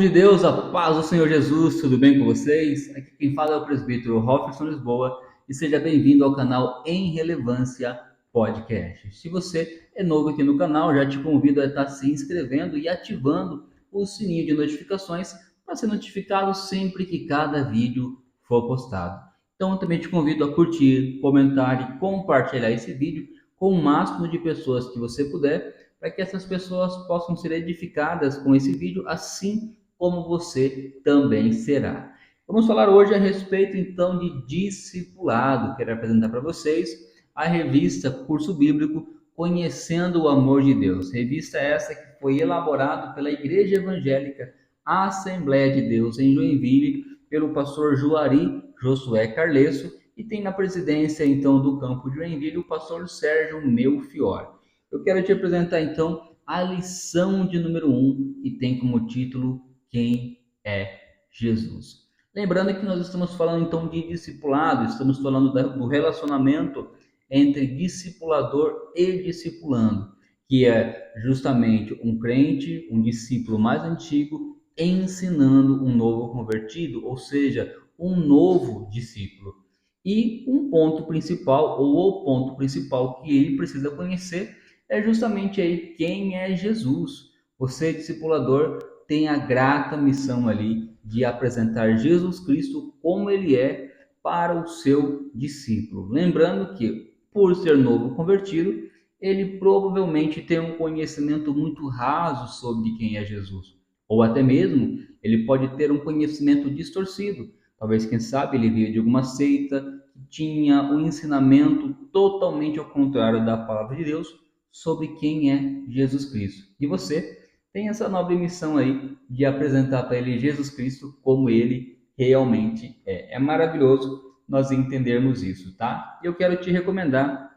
De Deus, a paz do Senhor Jesus, tudo bem com vocês? Aqui quem fala é o presbítero Robson Lisboa e seja bem-vindo ao canal Em Relevância Podcast. Se você é novo aqui no canal, já te convido a estar se inscrevendo e ativando o sininho de notificações para ser notificado sempre que cada vídeo for postado. Então, eu também te convido a curtir, comentar e compartilhar esse vídeo com o máximo de pessoas que você puder, para que essas pessoas possam ser edificadas com esse vídeo, assim como você também será. Vamos falar hoje a respeito então de discipulado. Quero apresentar para vocês a revista Curso Bíblico Conhecendo o Amor de Deus. Revista essa que foi elaborada pela Igreja Evangélica Assembleia de Deus em Joinville, pelo pastor Juari Josué Carlesso, e tem na presidência então do campo de Joinville o pastor Sérgio Melfiore. Eu quero te apresentar então a lição de número 1, que tem como título Quem é Jesus. Lembrando que nós estamos falando então de discipulado, estamos falando do relacionamento entre discipulador e discipulando, que é justamente um crente, um discípulo mais antigo, ensinando um novo convertido, ou seja, um novo discípulo. E um ponto principal, ou o ponto principal que ele precisa conhecer, é justamente aí quem é Jesus. Você, discipulador, tem a grata missão ali de apresentar Jesus Cristo como ele é para o seu discípulo. Lembrando que, por ser novo convertido, ele provavelmente tem um conhecimento muito raso sobre quem é Jesus. Ou até mesmo, ele pode ter um conhecimento distorcido. Talvez, quem sabe, ele veio de alguma seita que tinha um ensinamento totalmente ao contrário da palavra de Deus sobre quem é Jesus Cristo. E você tem essa nobre missão aí de apresentar para ele Jesus Cristo como ele realmente é. É maravilhoso nós entendermos isso, tá? Eu quero te recomendar,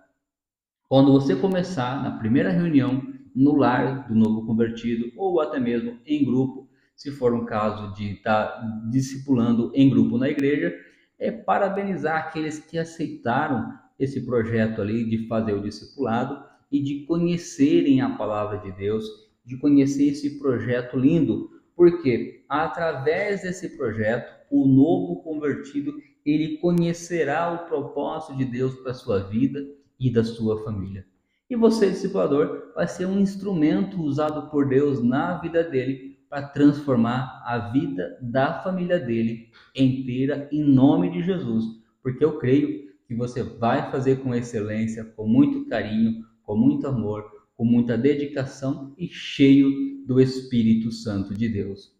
quando você começar na primeira reunião, no lar do novo convertido, ou até mesmo em grupo, se for um caso de estar discipulando em grupo na igreja, é parabenizar aqueles que aceitaram esse projeto ali de fazer o discipulado e de conhecerem a palavra de Deus, de conhecer esse projeto lindo, porque através desse projeto, o novo convertido, ele conhecerá o propósito de Deus para a sua vida e da sua família. E você, discipulador, vai ser um instrumento usado por Deus na vida dele para transformar a vida da família dele inteira em nome de Jesus, porque eu creio que você vai fazer com excelência, com muito carinho, com muito amor, com muita dedicação e cheio do Espírito Santo de Deus.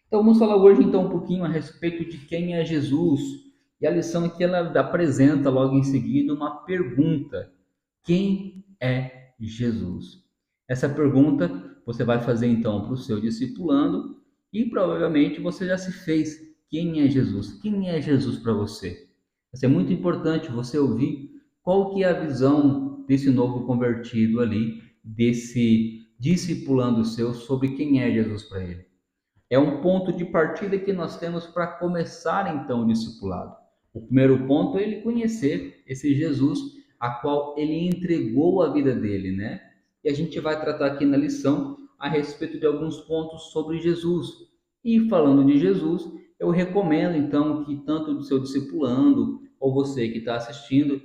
Então vamos falar hoje então um pouquinho a respeito de quem é Jesus. E a lição aqui ela apresenta logo em seguida uma pergunta: quem é Jesus? Essa pergunta você vai fazer então para o seu discipulando e provavelmente você já se fez. Quem é Jesus? Quem é Jesus para você? Vai ser muito importante você ouvir qual que é a visão desse novo convertido ali, desse discipulando seu sobre quem é Jesus para ele. É um ponto de partida que nós temos para começar então o discipulado. O primeiro ponto é ele conhecer esse Jesus a qual ele entregou a vida dele, né? E a gente vai tratar aqui na lição a respeito de alguns pontos sobre Jesus. E falando de Jesus, eu recomendo então que tanto do seu discipulando ou você que está assistindo,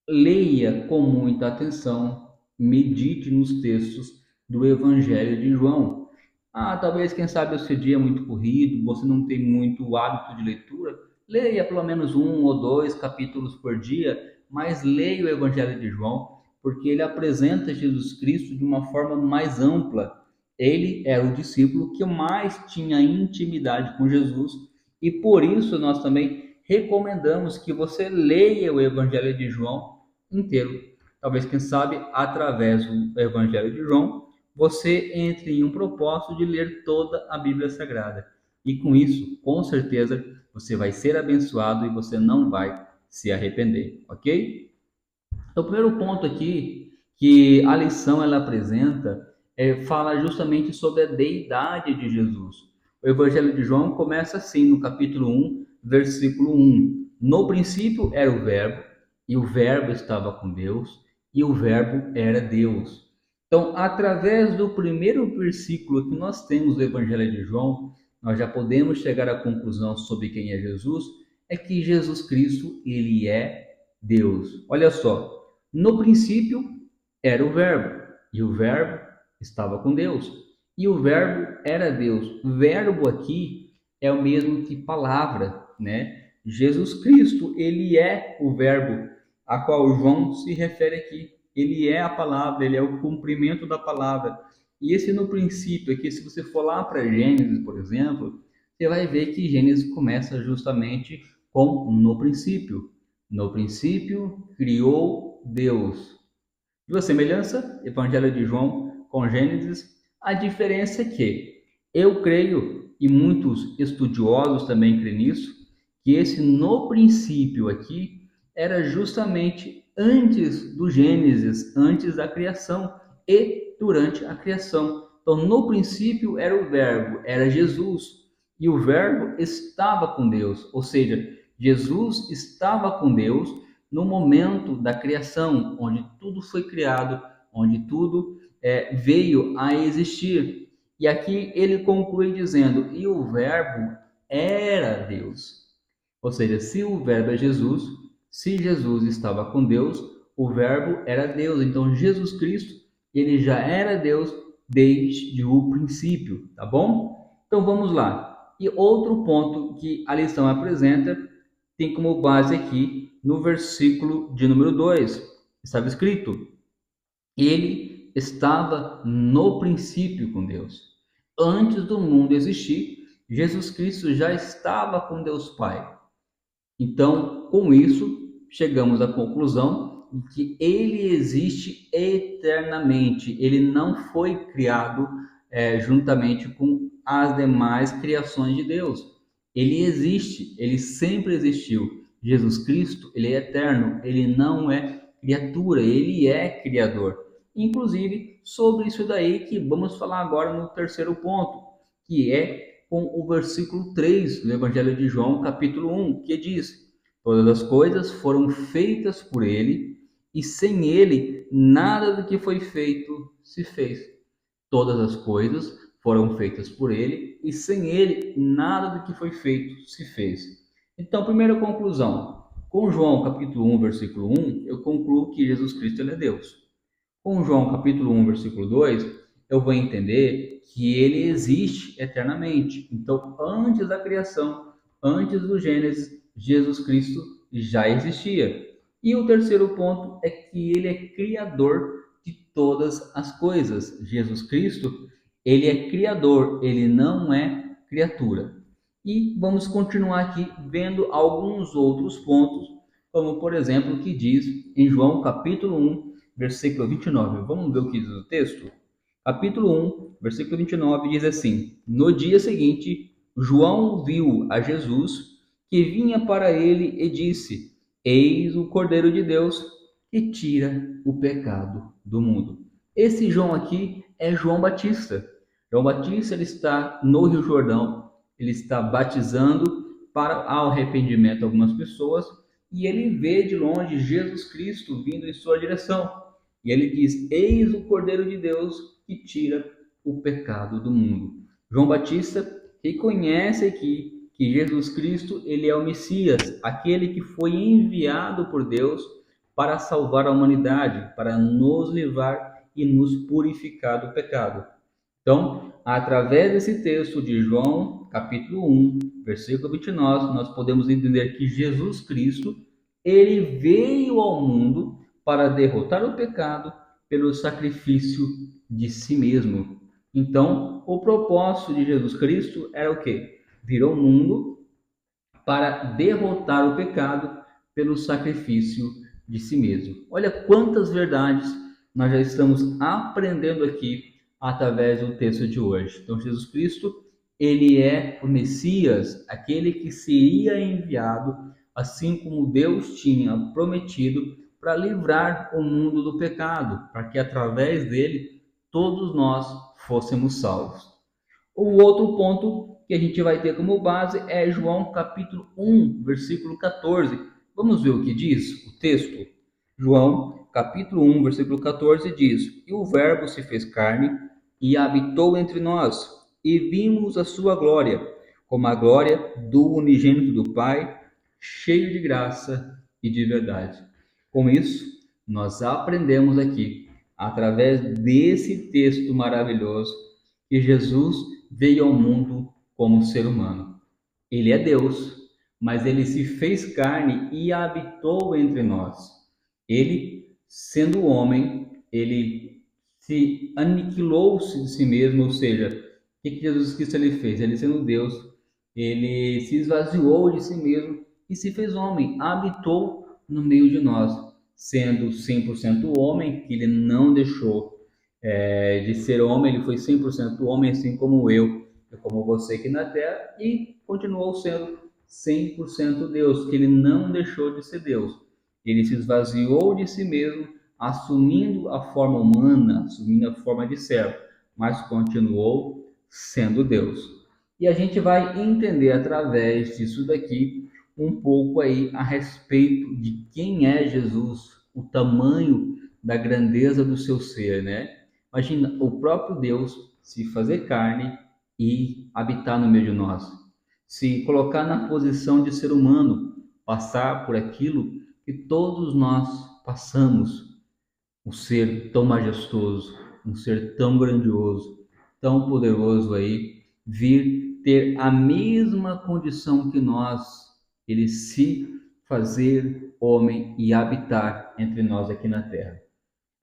leia com muita atenção, medite nos textos do Evangelho de João. Talvez, quem sabe, o seu dia é muito corrido, você não tem muito hábito de leitura. Leia pelo menos um ou dois capítulos por dia, mas leia o Evangelho de João, porque ele apresenta Jesus Cristo de uma forma mais ampla. Ele era o discípulo que mais tinha intimidade com Jesus e por isso nós também recomendamos que você leia o Evangelho de João inteiro. Talvez, quem sabe, através do Evangelho de João, você entre em um propósito de ler toda a Bíblia Sagrada. E com isso, com certeza, você vai ser abençoado e você não vai se arrepender, ok? Então, o primeiro ponto aqui que a lição ela apresenta fala justamente sobre a deidade de Jesus. O Evangelho de João começa assim, no capítulo 1, versículo 1. No princípio era o Verbo, e o Verbo estava com Deus, e o Verbo era Deus. Então, através do primeiro versículo que nós temos do Evangelho de João, nós já podemos chegar à conclusão sobre quem é Jesus, é que Jesus Cristo, ele é Deus. Olha só, no princípio era o Verbo, e o Verbo estava com Deus, e o Verbo era Deus. O verbo aqui é o mesmo que palavra, né? Jesus Cristo, ele é o Verbo a qual João se refere aqui. Ele é a palavra, ele é o cumprimento da palavra. E esse no princípio aqui, se você for lá para Gênesis, por exemplo, você vai ver que Gênesis começa justamente com no princípio. No princípio criou Deus. Viu a semelhança? Evangelho de João com Gênesis. A diferença é que eu creio, e muitos estudiosos também creem nisso, que esse no princípio aqui era justamente antes do Gênesis, antes da criação e durante a criação. Então, no princípio era o Verbo, era Jesus, e o Verbo estava com Deus, ou seja, Jesus estava com Deus no momento da criação, onde tudo foi criado, onde tudo veio a existir. E aqui ele conclui dizendo: e o Verbo era Deus. Ou seja, se o Verbo é Jesus, se Jesus estava com Deus, o Verbo era Deus. Então Jesus Cristo, ele já era Deus desde o princípio, tá bom? Então vamos lá. E outro ponto que a lição apresenta tem como base aqui no versículo de número 2. Estava escrito: ele estava no princípio com Deus. Antes do mundo existir, Jesus Cristo já estava com Deus Pai. Então, com isso, chegamos à conclusão de que ele existe eternamente. Ele não foi criado juntamente com as demais criações de Deus. Ele existe, ele sempre existiu. Jesus Cristo, ele é eterno, ele não é criatura, ele é criador. Inclusive, sobre isso daí que vamos falar agora no terceiro ponto, que é com o versículo 3 do Evangelho de João, capítulo 1, que diz: todas as coisas foram feitas por ele, e sem ele nada do que foi feito se fez. Todas as coisas foram feitas por ele, e sem ele nada do que foi feito se fez. Então, primeira conclusão. Com João capítulo 1, versículo 1, eu concluo que Jesus Cristo ele é Deus. Com João capítulo 1, versículo 2, eu vou entender que ele existe eternamente. Então, antes da criação, antes do Gênesis, Jesus Cristo já existia. E o terceiro ponto é que ele é criador de todas as coisas. Jesus Cristo, ele é criador, ele não é criatura. E vamos continuar aqui vendo alguns outros pontos, como por exemplo o que diz em João capítulo 1, versículo 29. Vamos ver o que diz o texto? Capítulo 1, versículo 29 diz assim: no dia seguinte, João viu a Jesus que vinha para ele e disse: eis o Cordeiro de Deus que tira o pecado do mundo. Esse João aqui é João Batista. João Batista ele está no Rio Jordão, ele está batizando para arrependimento algumas pessoas, e ele vê de longe Jesus Cristo vindo em sua direção. E ele diz: eis o Cordeiro de Deus que tira o pecado do mundo. João Batista reconhece aqui que Jesus Cristo ele é o Messias, aquele que foi enviado por Deus para salvar a humanidade, para nos livrar e nos purificar do pecado. Então, através desse texto de João, capítulo 1, versículo 29, nós podemos entender que Jesus Cristo, ele veio ao mundo para derrotar o pecado pelo sacrifício de si mesmo. Então, o propósito de Jesus Cristo era o quê? Vir ao mundo para derrotar o pecado pelo sacrifício de si mesmo. Olha quantas verdades nós já estamos aprendendo aqui através do texto de hoje. Então, Jesus Cristo, ele é o Messias, aquele que seria enviado, assim como Deus tinha prometido, para livrar o mundo do pecado, para que através dele todos nós fôssemos salvos. O outro ponto que a gente vai ter como base é João capítulo 1, versículo 14. Vamos ver o que diz o texto? João capítulo 1, versículo 14 diz: e o verbo se fez carne e habitou entre nós, e vimos a sua glória, como a glória do unigênito do Pai, cheio de graça e de verdade. Com isso, nós aprendemos aqui, através desse texto maravilhoso, que Jesus veio ao mundo como ser humano. Ele é Deus, mas ele se fez carne e habitou entre nós. Ele, sendo homem, ele se aniquilou-se de si mesmo, ou seja, o que Jesus Cristo ele fez? Ele sendo Deus, ele se esvaziou de si mesmo e se fez homem, habitou no meio de nós, sendo 100% homem, que ele não deixou de ser homem, ele foi 100% homem, assim como eu, como você aqui na Terra, e continuou sendo 100% Deus, que ele não deixou de ser Deus. Ele se esvaziou de si mesmo, assumindo a forma humana, assumindo a forma de servo, mas continuou sendo Deus. E a gente vai entender através disso daqui um pouco aí a respeito de quem é Jesus, o tamanho da grandeza do seu ser, né? Imagina o próprio Deus se fazer carne e habitar no meio de nós, se colocar na posição de ser humano, passar por aquilo que todos nós passamos, um ser tão majestoso, um ser tão grandioso, tão poderoso aí, vir ter a mesma condição que nós, ele se fazer homem e habitar entre nós aqui na terra.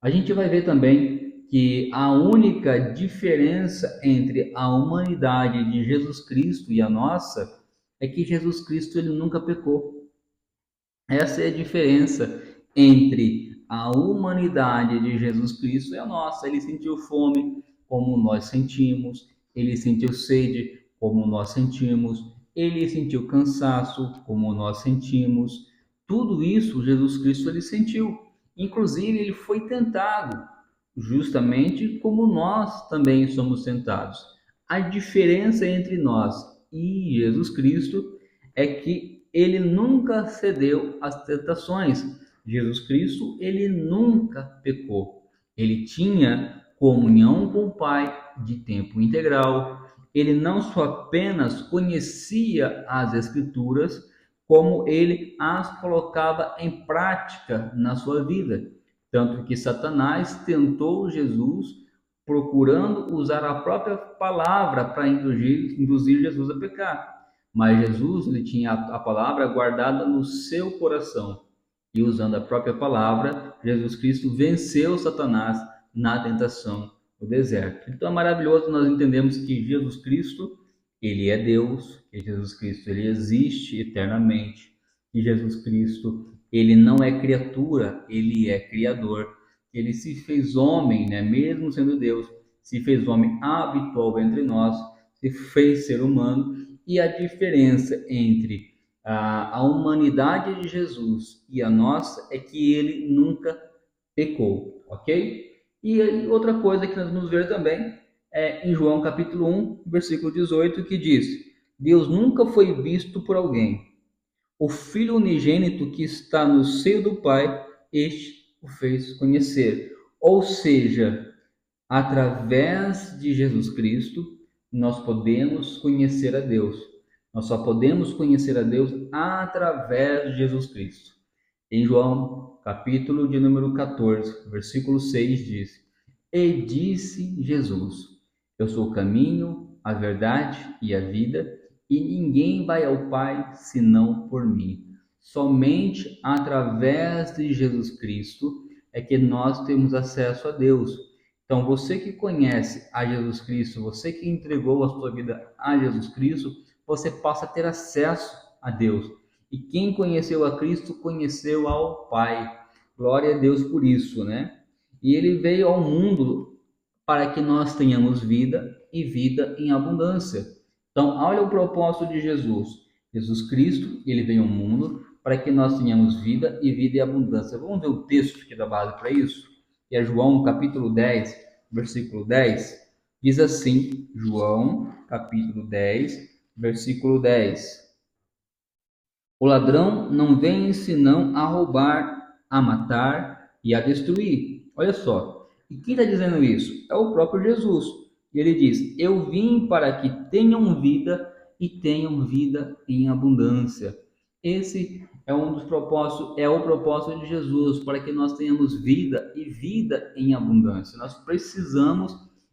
A gente vai ver também que a única diferença entre a humanidade de Jesus Cristo e a nossa é que Jesus Cristo ele nunca pecou. Essa é a diferença entre a humanidade de Jesus Cristo e a nossa. Ele sentiu fome, como nós sentimos, ele sentiu sede, como nós sentimos, ele sentiu cansaço, como nós sentimos. Tudo isso Jesus Cristo ele sentiu. Inclusive, ele foi tentado, justamente como nós também somos tentados. A diferença entre nós e Jesus Cristo é que ele nunca cedeu às tentações. Jesus Cristo, ele nunca pecou. Ele tinha comunhão com o Pai de tempo integral. Ele não só apenas conhecia as Escrituras, como ele as colocava em prática na sua vida. Tanto que Satanás tentou Jesus procurando usar a própria palavra para induzir Jesus a pecar. Mas Jesus ele tinha a palavra guardada no seu coração. E usando a própria palavra, Jesus Cristo venceu Satanás na tentação no deserto. Então é maravilhoso nós entendemos que Jesus Cristo, ele é Deus, que Jesus Cristo ele existe eternamente, que Jesus Cristo ele não é criatura, ele é criador. Ele se fez homem, né? Mesmo sendo Deus, se fez homem, habitou entre nós, se fez ser humano. E a diferença entre a humanidade de Jesus e a nossa é que ele nunca pecou, ok? E outra coisa que nós vamos ver também é em João capítulo 1, versículo 18, que diz: Deus nunca foi visto por alguém. O Filho unigênito que está no seio do Pai, este o fez conhecer. Ou seja, através de Jesus Cristo, nós podemos conhecer a Deus. Nós só podemos conhecer a Deus através de Jesus Cristo. Em João, capítulo de número 14, versículo 6 diz: E disse Jesus: Eu sou o caminho, a verdade e a vida, e ninguém vai ao Pai senão por mim. Somente através de Jesus Cristo é que nós temos acesso a Deus. Então, você que conhece a Jesus Cristo, você que entregou a sua vida a Jesus Cristo, você passa a ter acesso a Deus. E quem conheceu a Cristo, conheceu ao Pai. Glória a Deus por isso, né? E ele veio ao mundo para que nós tenhamos vida e vida em abundância. Então, olha o propósito de Jesus. Jesus Cristo, ele veio ao mundo para que nós tenhamos vida e vida em abundância. Vamos ver o texto que dá base para isso? Que é João, capítulo 10, versículo 10. Diz assim, João, capítulo 10, versículo 10. O ladrão não vem senão a roubar, a matar e a destruir. Olha só. E quem está dizendo isso? É o próprio Jesus. E ele diz: Eu vim para que tenham vida e tenham vida em abundância. Esse é um dos propósitos, é o propósito de Jesus, para que nós tenhamos vida e vida em abundância. Nós precisamos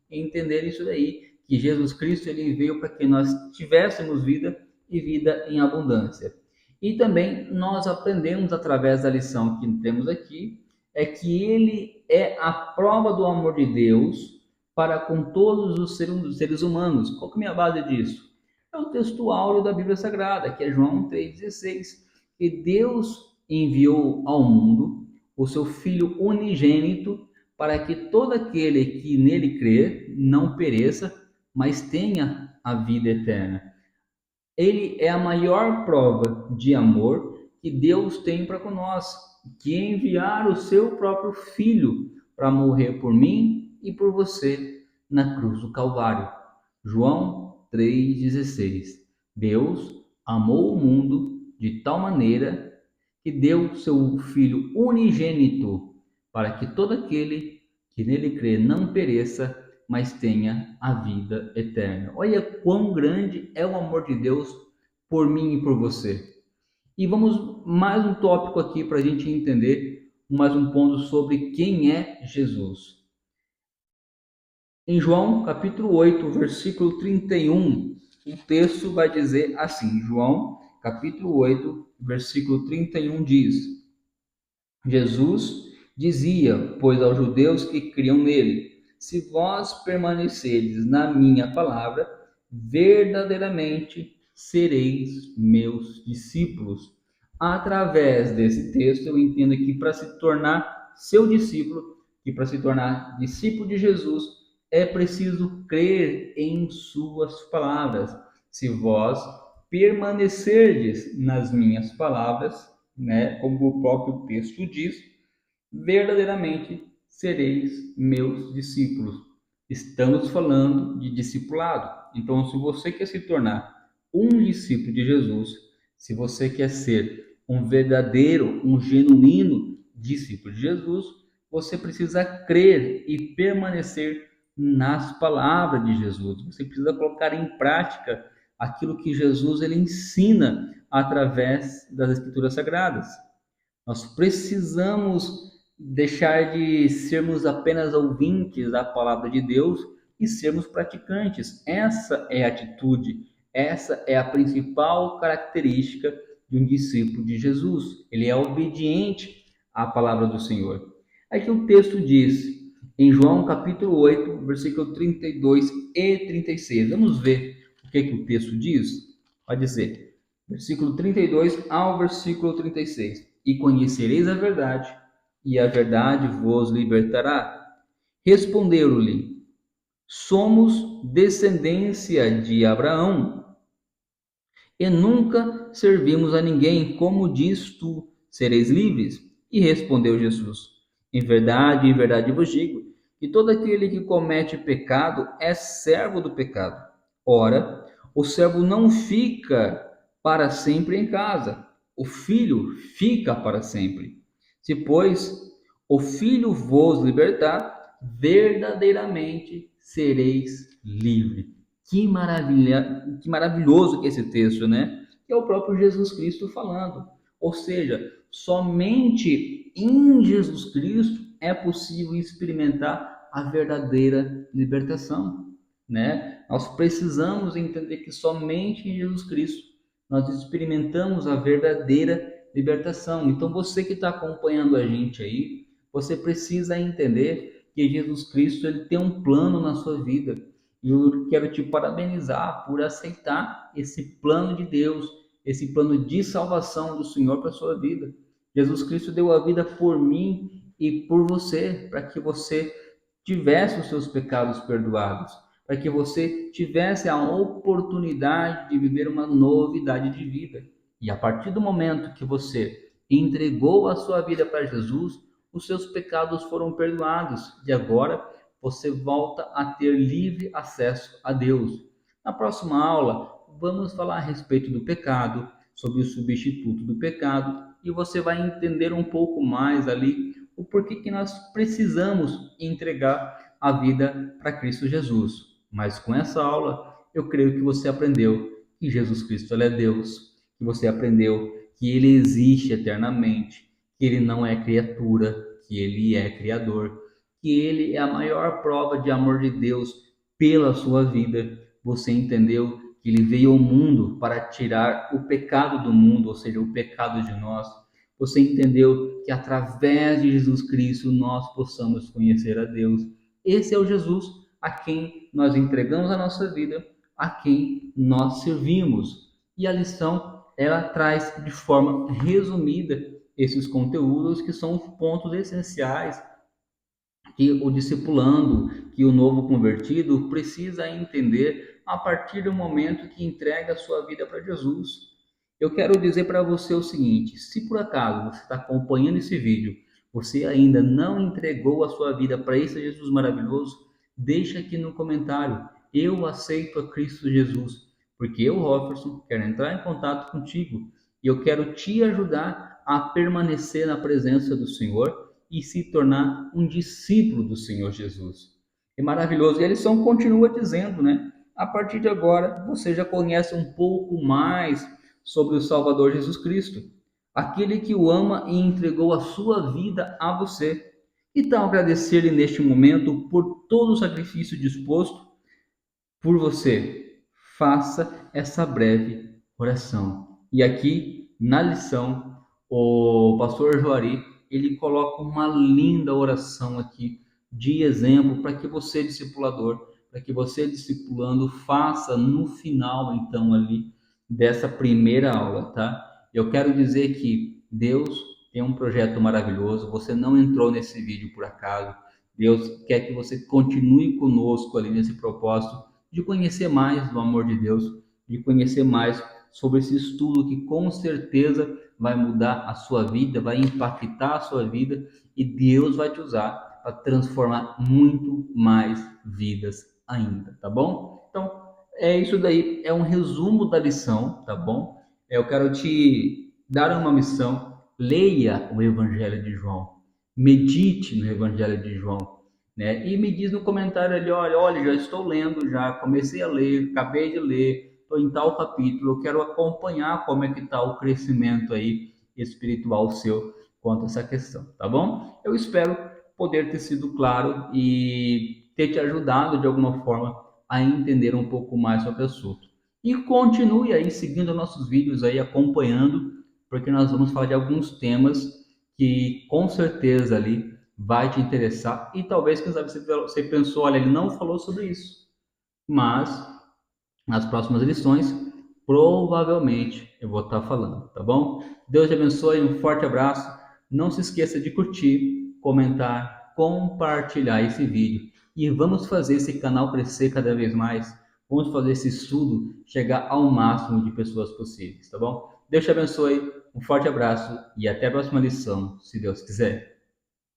entender isso daí, que Jesus Cristo ele veio para que nós tivéssemos vida e vida em abundância. E também nós aprendemos através da lição que temos aqui, é que ele é a prova do amor de Deus para com todos os seres humanos. Qual que é a minha base disso? É o texto áureo da Bíblia Sagrada, que é João 3,16, que Deus enviou ao mundo o seu Filho unigênito para que todo aquele que nele crer não pereça, mas tenha a vida eterna. Ele é a maior prova de amor que Deus tem para com nós, que enviar o seu próprio Filho para morrer por mim e por você na cruz do Calvário. João 3,16. Deus amou o mundo de tal maneira que deu seu Filho unigênito para que todo aquele que nele crê não pereça, mas tenha a vida eterna. Olha quão grande é o amor de Deus por mim e por você. E vamos mais um tópico aqui para a gente entender mais um ponto sobre quem é Jesus. Em João capítulo 8, versículo 31, o texto vai dizer assim, João capítulo 8, versículo 31 diz: Jesus dizia, pois, aos judeus que criam nele: Se vós permanecerdes na minha palavra, verdadeiramente sereis meus discípulos. Através desse texto, eu entendo que para se tornar seu discípulo, e para se tornar discípulo de Jesus, é preciso crer em suas palavras. Se vós permanecerdes nas minhas palavras, né, como o próprio texto diz, verdadeiramente sereis meus discípulos. Estamos falando de discipulado. Então, se você quer se tornar um discípulo de Jesus, se você quer ser um verdadeiro, um genuíno discípulo de Jesus, você precisa crer e permanecer nas palavras de Jesus. Você precisa colocar em prática aquilo que Jesus ele ensina através das Escrituras Sagradas. Nós precisamos deixar de sermos apenas ouvintes da palavra de Deus e sermos praticantes. Essa é a atitude, essa é a principal característica de um discípulo de Jesus. Ele é obediente à palavra do Senhor. Aqui o texto diz, em João capítulo 8, versículo 32 e 36. Vamos ver o que o texto diz? Vai dizer, versículo 32 ao versículo 36. E conhecereis a verdade, e a verdade vos libertará. Responderam-lhe: Somos descendência de Abraão, e nunca servimos a ninguém. Como diz tu, sereis livres? E respondeu Jesus: em verdade vos digo, que todo aquele que comete pecado é servo do pecado. Ora, o servo não fica para sempre em casa, o filho fica para sempre. Se, pois, o filho vos libertar, verdadeiramente sereis livres. Que maravilha, que maravilhoso que esse texto, né? Que é o próprio Jesus Cristo falando. Ou seja, somente em Jesus Cristo é possível experimentar a verdadeira libertação, né? Nós precisamos entender que somente em Jesus Cristo nós experimentamos a verdadeira libertação. Então, você que está acompanhando a gente aí, você precisa entender que Jesus Cristo ele tem um plano na sua vida. E eu quero te parabenizar por aceitar esse plano de Deus, esse plano de salvação do Senhor para a sua vida. Jesus Cristo deu a vida por mim e por você, para que você tivesse os seus pecados perdoados, para que você tivesse a oportunidade de viver uma novidade de vida. E a partir do momento que você entregou a sua vida para Jesus, os seus pecados foram perdoados e agora você volta a ter livre acesso a Deus. Na próxima aula, vamos falar a respeito do pecado, sobre o substituto do pecado, e você vai entender um pouco mais ali o porquê que nós precisamos entregar a vida para Cristo Jesus. Mas com essa aula, eu creio que você aprendeu que Jesus Cristo ele é Deus, que você aprendeu que ele existe eternamente, que ele não é criatura, que ele é criador, que ele é a maior prova de amor de Deus pela sua vida. Você entendeu que ele veio ao mundo para tirar o pecado do mundo, ou seja, o pecado de nós. Você entendeu que através de Jesus Cristo nós possamos conhecer a Deus. Esse é o Jesus a quem nós entregamos a nossa vida, a quem nós servimos. E a lição, ela traz de forma resumida esses conteúdos que são os pontos essenciais que o discipulando, que o novo convertido precisa entender a partir do momento que entrega a sua vida para Jesus. Eu quero dizer para você o seguinte: se por acaso você está acompanhando esse vídeo, você ainda não entregou a sua vida para esse Jesus maravilhoso, deixa aqui no comentário: eu aceito a Cristo Jesus, porque eu, Rofferson, quero entrar em contato contigo e eu quero te ajudar a permanecer na presença do Senhor e se tornar um discípulo do Senhor Jesus. É maravilhoso. E a lição continua dizendo, né? A partir de agora, você já conhece um pouco mais sobre o Salvador Jesus Cristo, aquele que o ama e entregou a sua vida a você. Então, agradecer-lhe neste momento por todo o sacrifício disposto por você. Faça essa breve oração. E aqui na lição, o pastor Joari, ele coloca uma linda oração aqui de exemplo para que você, discipulador, para que você, discipulando, faça no final, então, ali dessa primeira aula, tá? Eu quero dizer que Deus tem um projeto maravilhoso, você não entrou nesse vídeo por acaso, Deus quer que você continue conosco ali nesse propósito de conhecer mais do amor de Deus, de conhecer mais sobre esse estudo que com certeza vai mudar a sua vida, vai impactar a sua vida e Deus vai te usar para transformar muito mais vidas ainda, tá bom? Então, é isso daí, é um resumo da lição, tá bom? Eu quero te dar uma missão, leia o Evangelho de João, medite no Evangelho de João, né? E me diz no comentário ali, olha, já estou lendo, já comecei a ler, acabei de ler, estou em tal capítulo, eu quero acompanhar como é que está o crescimento aí espiritual seu quanto a essa questão, tá bom? Eu espero poder ter sido claro e ter te ajudado de alguma forma a entender um pouco mais sobre o assunto. E continue aí seguindo nossos vídeos aí, acompanhando, porque nós vamos falar de alguns temas que com certeza ali vai te interessar e talvez, quem sabe, você pensou, olha, ele não falou sobre isso, mas nas próximas lições, provavelmente eu vou estar falando, tá bom? Deus te abençoe, um forte abraço, não se esqueça de curtir, comentar, compartilhar esse vídeo e vamos fazer esse canal crescer cada vez mais, vamos fazer esse estudo chegar ao máximo de pessoas possíveis, tá bom? Deus te abençoe, um forte abraço e até a próxima lição, se Deus quiser.